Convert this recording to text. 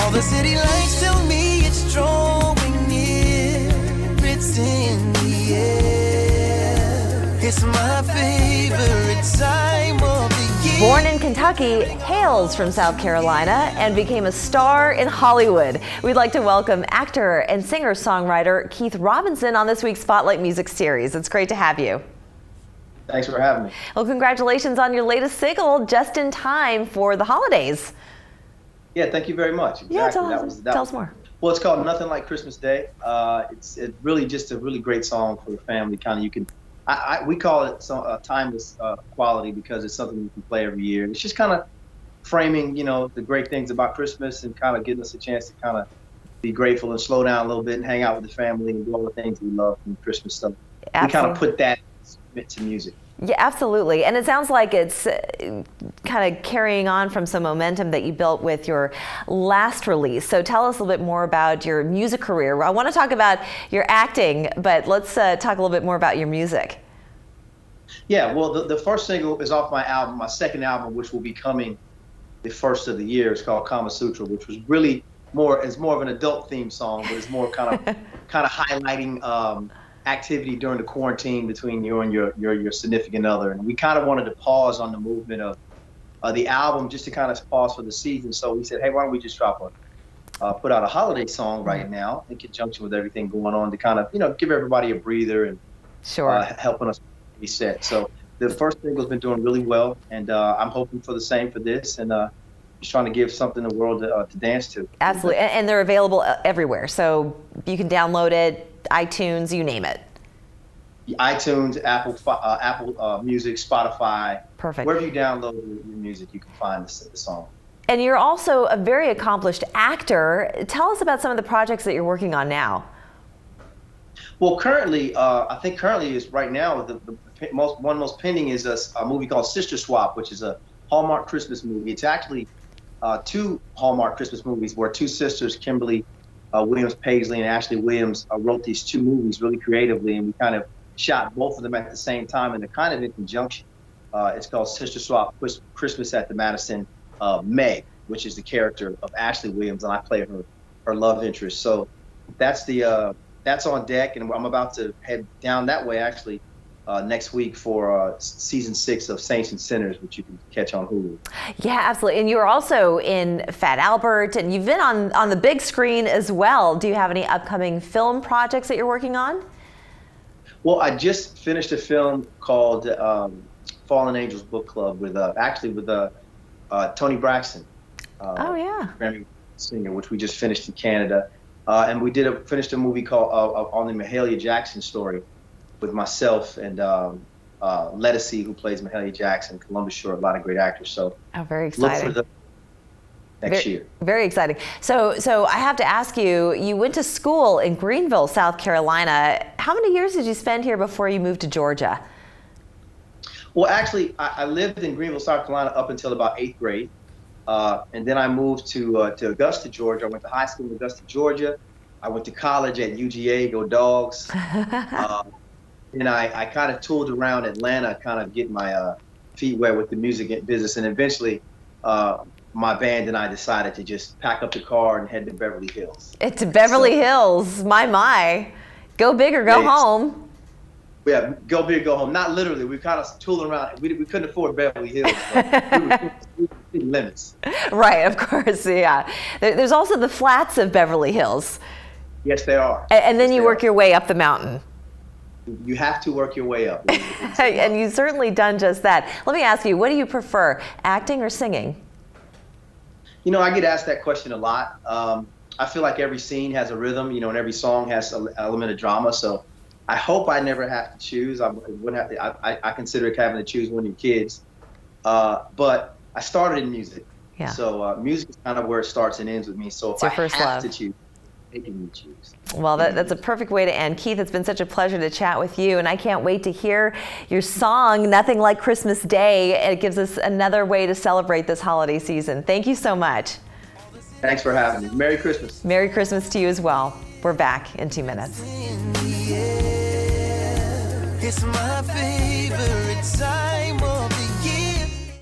All the city lights tell me it's drawing near. It's in the air. It's my favorite time of the year. Born in Kentucky, hails from South Carolina and became a star in Hollywood. We'd like to welcome actor and singer-songwriter Keith Robinson on this week's Spotlight Music Series. It's great to have you. Thanks for having me. Well, congratulations on your latest single, just in time for the holidays. Yeah, thank you very much. Exactly. Yeah, tell us more. Well, it's called Nothing Like Christmas Day. It's really just a really great song for the family. Kind of, you can, we call it timeless quality because it's something you can play every year. It's just kind of framing, the great things about Christmas and kind of giving us a chance to kind of be grateful and slow down a little bit and hang out with the family and do all the things we love from Christmas stuff. Absolutely. We kind of put that to music. Yeah, absolutely. And it sounds like it's kind of carrying on from some momentum that you built with your last release. So tell us a little bit more about your music career. I want to talk about your acting, but let's talk a little bit more about your music. Yeah, well, the first single is off my album, my second album, which will be coming the first of the year. It's called Kama Sutra, which was really more of an adult themed song, but it's more kind of highlighting activity during the quarantine between you and your significant other. And we kind of wanted to pause on the movement of the album just to kind of pause for the season. So we said, hey, why don't we just put out a holiday song right now in conjunction with everything going on to kind of, give everybody a breather and helping us reset. So the first single's been doing really well, and I'm hoping for the same for this, and just trying to give something the world to dance to. Absolutely, and they're available everywhere, so you can download it, iTunes, you name it. iTunes, Apple Music, Spotify. Perfect. Wherever you download your music, you can find the song. And you're also a very accomplished actor. Tell us about some of the projects that you're working on now. Well, currently, I think is right now the most pending is a movie called Sister Swap, which is a Hallmark Christmas movie. It's actually two Hallmark Christmas movies where two sisters, Kimberly Williams Paisley and Ashley Williams, wrote these two movies really creatively, and we kind of shot both of them at the same time, and they're kind of in conjunction. It's called Sister Swap Christmas at the Madison. Meg, which is the character of Ashley Williams, and I play her love interest. So that's on deck, and I'm about to head down that way actually next week for season 6 of Saints and Sinners, which you can catch on Hulu. Yeah, absolutely. And you're also in Fat Albert, and you've been on the big screen as well. Do you have any upcoming film projects that you're working on? Well, I just finished a film called Fallen Angels Book Club with Tony Braxton. Grammy singer, which we just finished in Canada. And we finished a movie called on the Mahalia Jackson story with myself and Letticy, who plays Mahalia Jackson, Columbus Short, a lot of great actors. So very exciting. Look for the next year. Very exciting. So I have to ask you, you went to school in Greenville, South Carolina. How many years did you spend here before you moved to Georgia? Well, actually, I lived in Greenville, South Carolina up until about 8th grade. And then I moved to Augusta, Georgia. I went to high school in Augusta, Georgia. I went to college at UGA, go Dogs. And I kind of toured around Atlanta, kind of getting my feet wet with the music business. And eventually, my band and I decided to just pack up the car and head to Beverly Hills. It's Beverly Hills, my. Go big or go home. Yeah, go big, go home. Not literally. We kind of tooling around. We couldn't afford Beverly Hills. We were in limits. Right, of course, yeah. There's also the flats of Beverly Hills. Yes, there are. And then you work your way up the mountain. You have to work your way up. And you've certainly done just that. Let me ask you, what do you prefer, acting or singing? I get asked that question a lot. I feel like every scene has a rhythm, and every song has an element of drama. So I hope I never have to choose. I wouldn't have to. I consider having to choose one of your kids. But I started in music. Yeah. So music is kind of where it starts and ends with me. So if I have to choose, making me choose. Well, that's a perfect way to end. Keith, it's been such a pleasure to chat with you, and I can't wait to hear your song, Nothing Like Christmas Day. It gives us another way to celebrate this holiday season. Thank you so much. Thanks for having me. Merry Christmas. Merry Christmas to you as well. We're back in 2 minutes. It's my favorite time